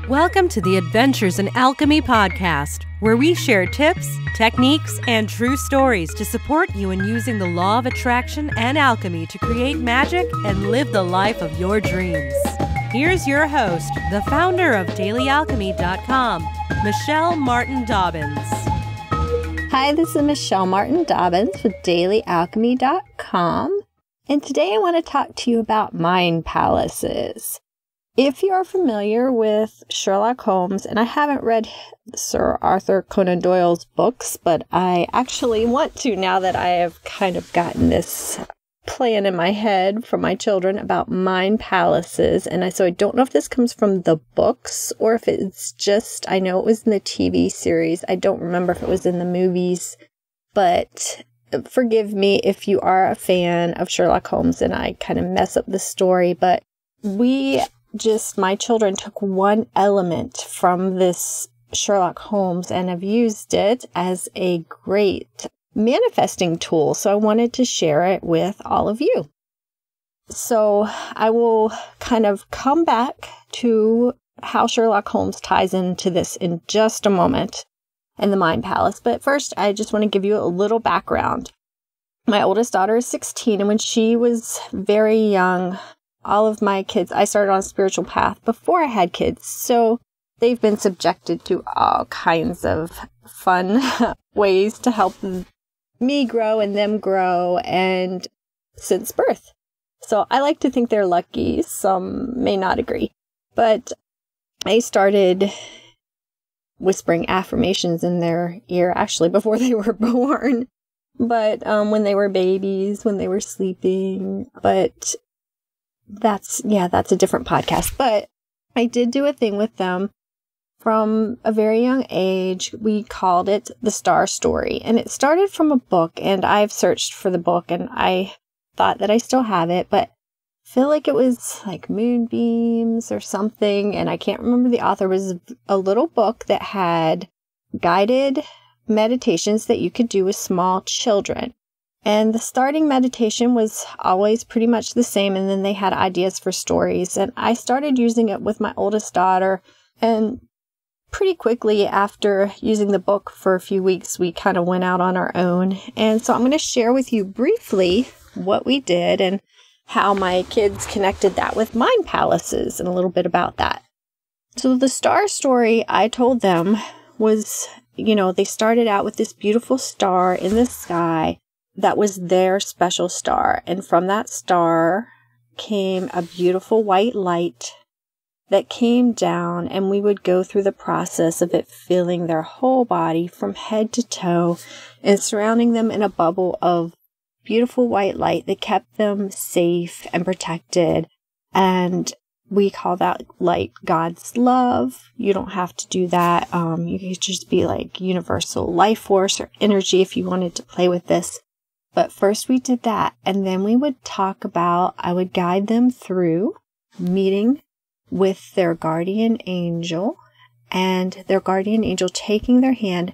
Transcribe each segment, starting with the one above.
Welcome to the Adventures in Alchemy podcast, where we share tips, techniques, and true stories to support you in using the law of attraction and alchemy to create magic and live the life of your dreams. Here's your host, the founder of dailyalchemy.com, Michelle Martin Dobbins. Hi, this is Michelle Martin Dobbins with dailyalchemy.com, and today I want to talk to you about mind palaces. If you are familiar with Sherlock Holmes, and I haven't read Sir Arthur Conan Doyle's books, but I actually want to now that I have kind of gotten this plan in my head from my children about mind palaces. And so I don't know if this comes from the books or if it's just, I know it was in the TV series. I don't remember if it was in the movies, but forgive me if you are a fan of Sherlock Holmes and I kind of mess up the story, but my children took one element from this Sherlock Holmes and have used it as a great manifesting tool. So I wanted to share it with all of you. So I will kind of come back to how Sherlock Holmes ties into this in just a moment in the Mind Palace. But first, I just want to give you a little background. My oldest daughter is 16, and when she was very young, all of my kids, I started on a spiritual path before I had kids, so they've been subjected to all kinds of fun ways to help me grow and them grow, and since birth. So I like to think they're lucky. Some may not agree. But I started whispering affirmations in their ear, actually, before they were born. But when they were babies, when they were sleeping, but that's a different podcast. But I did do a thing with them from a very young age. We called it the Star Story, and it started from a book, and I've searched for the book, and I thought that I still have it, but I feel like it was like Moonbeams or something, and I can't remember the author. It was a little book that had guided meditations that you could do with small children. And the starting meditation was always pretty much the same, and then they had ideas for stories. And I started using it with my oldest daughter, and pretty quickly after using the book for a few weeks, we kind of went out on our own. And so I'm going to share with you briefly what we did and how my kids connected that with mind palaces and a little bit about that. So the Star Story I told them was, they started out with this beautiful star in the sky. That was their special star. And from that star came a beautiful white light that came down, and we would go through the process of it filling their whole body from head to toe and surrounding them in a bubble of beautiful white light that kept them safe and protected. And we call that light God's love. You don't have to do that. You could just be like universal life force or energy if you wanted to play with this. But first we did that, and then we would I would guide them through meeting with their guardian angel, and their guardian angel taking their hand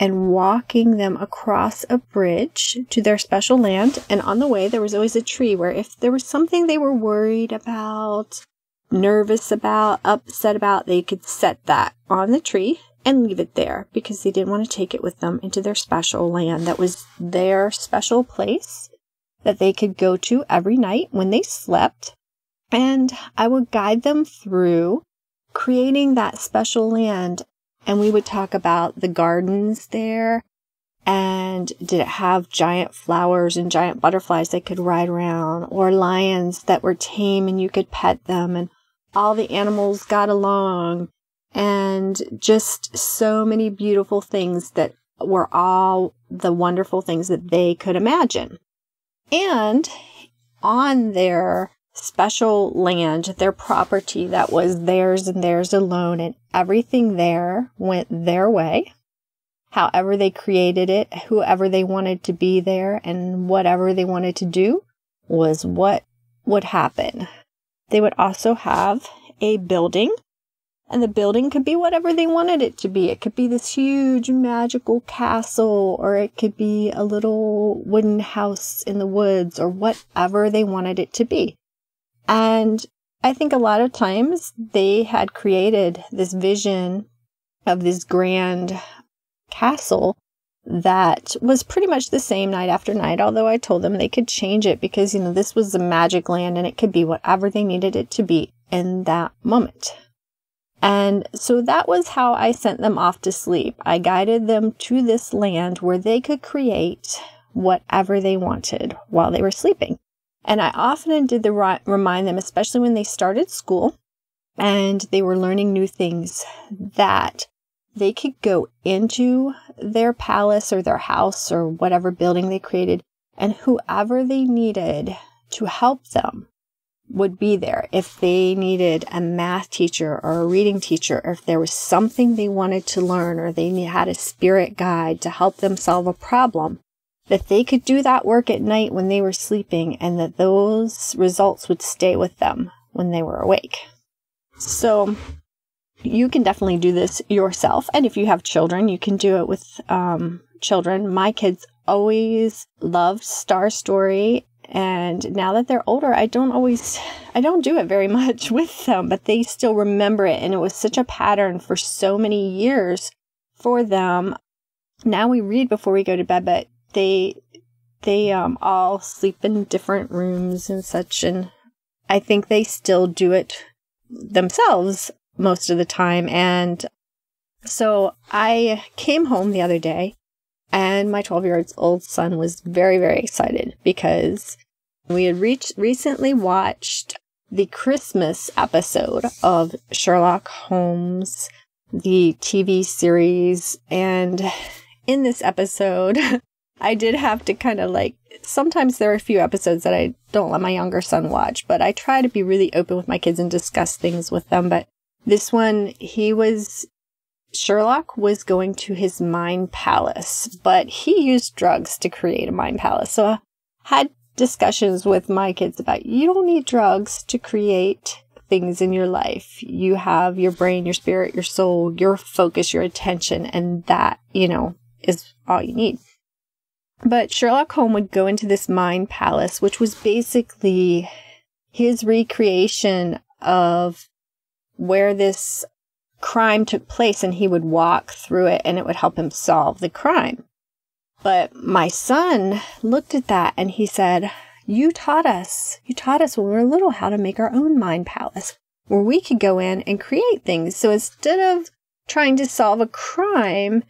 and walking them across a bridge to their special land. And on the way, there was always a tree where if there was something they were worried about, nervous about, upset about, they could set that on the tree and leave it there because they didn't want to take it with them into their special land. That was their special place that they could go to every night when they slept. And I would guide them through creating that special land. And we would talk about the gardens there. And did it have giant flowers and giant butterflies they could ride around, or lions that were tame and you could pet them, and all the animals got along. And just so many beautiful things that were all the wonderful things that they could imagine. And on their special land, their property that was theirs and theirs alone, and everything there went their way. However they created it, whoever they wanted to be there, and whatever they wanted to do was what would happen. They would also have a building. And the building could be whatever they wanted it to be. It could be this huge magical castle, or it could be a little wooden house in the woods, or whatever they wanted it to be. And I think a lot of times they had created this vision of this grand castle that was pretty much the same night after night, although I told them they could change it because, this was a magic land and it could be whatever they needed it to be in that moment. And so that was how I sent them off to sleep. I guided them to this land where they could create whatever they wanted while they were sleeping. And I often did remind them, especially when they started school and they were learning new things, that they could go into their palace or their house or whatever building they created, and whoever they needed to help them would be there. If they needed a math teacher or a reading teacher, or if there was something they wanted to learn, or they had a spirit guide to help them solve a problem, that they could do that work at night when they were sleeping, and that those results would stay with them when they were awake. So you can definitely do this yourself. And if you have children, you can do it with children. My kids always loved Star Story. And now that they're older, I don't do it very much with them, but they still remember it. And it was such a pattern for so many years for them. Now we read before we go to bed, but they all sleep in different rooms and such. And I think they still do it themselves most of the time. And so I came home the other day, and my 12-year-old son was very, very excited because we had recently watched the Christmas episode of Sherlock Holmes, the TV series. And in this episode, I did have to kind of sometimes there are a few episodes that I don't let my younger son watch, but I try to be really open with my kids and discuss things with them. But this one, Sherlock was going to his mind palace, but he used drugs to create a mind palace. So I had discussions with my kids about, you don't need drugs to create things in your life. You have your brain, your spirit, your soul, your focus, your attention, and that, is all you need. But Sherlock Holmes would go into this mind palace, which was basically his recreation of where this crime took place, and he would walk through it and it would help him solve the crime. But my son looked at that and he said, you taught us when we were little how to make our own mind palace where we could go in and create things. So instead of trying to solve a crime,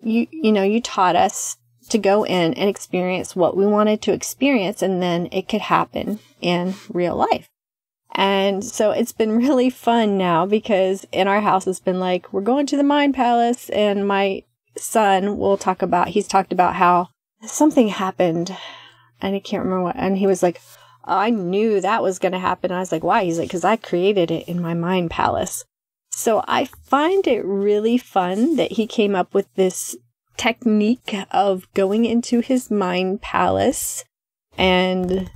you taught us to go in and experience what we wanted to experience, and then it could happen in real life. And so it's been really fun now because in our house it's been we're going to the mind palace, and my son he's talked about how something happened and I can't remember what, and he was like, oh, I knew that was going to happen. And I was like, why? He's like, because I created it in my mind palace. So I find it really fun that he came up with this technique of going into his mind palace and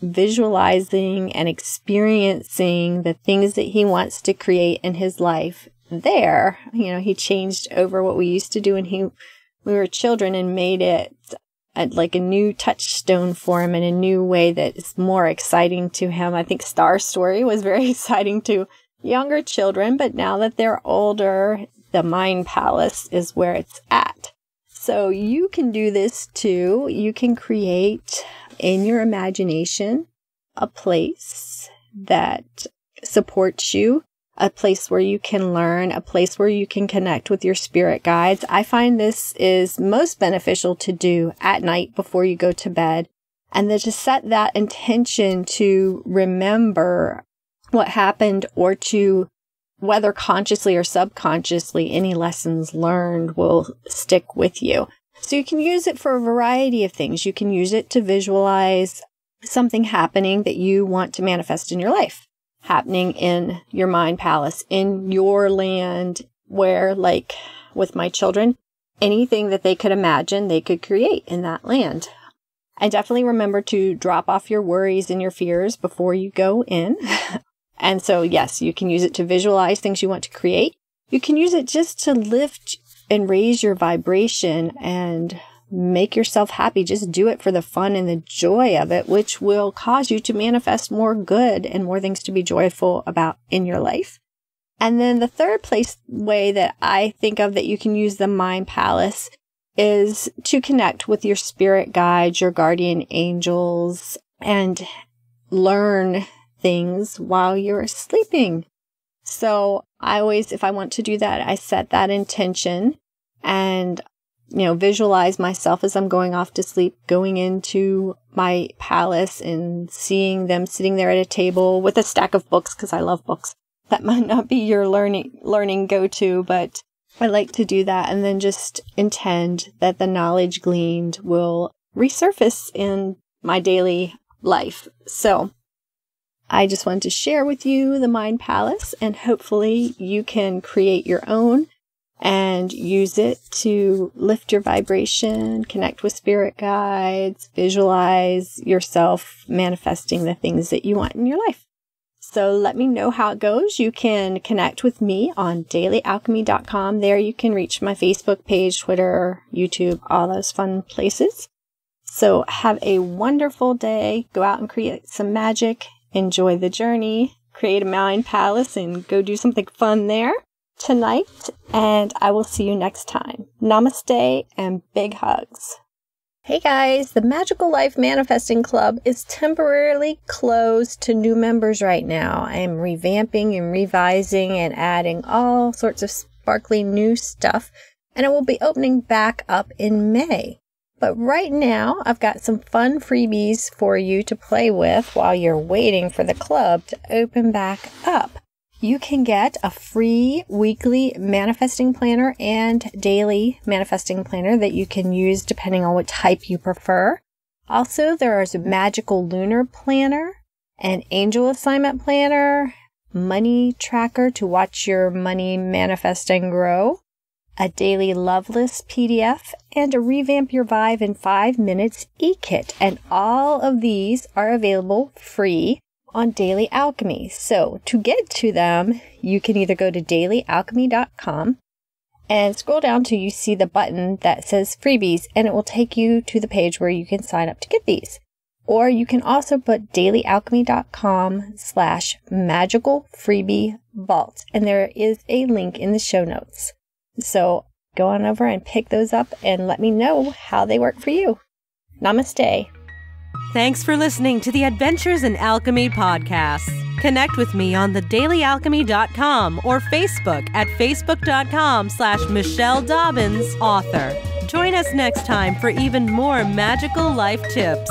visualizing and experiencing the things that he wants to create in his life there. He changed over what we used to do when we were children and made it a new touchstone for him in a new way that is more exciting to him. I think Star Story was very exciting to younger children, but now that they're older, the mind palace is where it's at. So you can do this too. You can create in your imagination a place that supports you, a place where you can learn, a place where you can connect with your spirit guides. I find this is most beneficial to do at night before you go to bed, and then to set that intention to remember what happened, or to, whether consciously or subconsciously, any lessons learned will stick with you. So you can use it for a variety of things. You can use it to visualize something happening that you want to manifest in your life, happening in your mind palace, in your land, where, with my children, anything that they could imagine, they could create in that land. And definitely remember to drop off your worries and your fears before you go in. And so, yes, you can use it to visualize things you want to create. You can use it just to lift and raise your vibration and make yourself happy. Just do it for the fun and the joy of it, which will cause you to manifest more good and more things to be joyful about in your life. And then the third way that I think of that you can use the Mind Palace is to connect with your spirit guides, your guardian angels, and learn things while you're sleeping. So I always, if I want to do that, I set that intention and, visualize myself as I'm going off to sleep, going into my palace and seeing them sitting there at a table with a stack of books, because I love books. That might not be your learning go-to, but I like to do that, and then just intend that the knowledge gleaned will resurface in my daily life. So I just wanted to share with you the Mind Palace, and hopefully you can create your own and use it to lift your vibration, connect with spirit guides, visualize yourself manifesting the things that you want in your life. So let me know how it goes. You can connect with me on dailyalchemy.com. There you can reach my Facebook page, Twitter, YouTube, all those fun places. So have a wonderful day. Go out and create some magic. Enjoy the journey. Create a Mind Palace and go do something fun there tonight. And I will see you next time. Namaste and big hugs. Hey guys, the Magical Life Manifesting Club is temporarily closed to new members right now. I am revamping and revising and adding all sorts of sparkly new stuff, and it will be opening back up in May. But right now, I've got some fun freebies for you to play with while you're waiting for the club to open back up. You can get a free weekly manifesting planner and daily manifesting planner that you can use depending on what type you prefer. Also, there is a magical lunar planner, an angel assignment planner, money tracker to watch your money manifest and grow, a daily love list PDF, and a Revamp Your Vibe in 5 minutes eKit. And all of these are available free on Daily Alchemy. So to get to them, you can either go to dailyalchemy.com and scroll down till you see the button that says freebies, and it will take you to the page where you can sign up to get these. Or you can also put dailyalchemy.com/magical freebie vault, and there is a link in the show notes. So go on over and pick those up and let me know how they work for you. Namaste. Thanks for listening to the Adventures in Alchemy podcast. Connect with me on thedailyalchemy.com or Facebook at facebook.com/Michelle Dobbins author. Join us next time for even more magical life tips.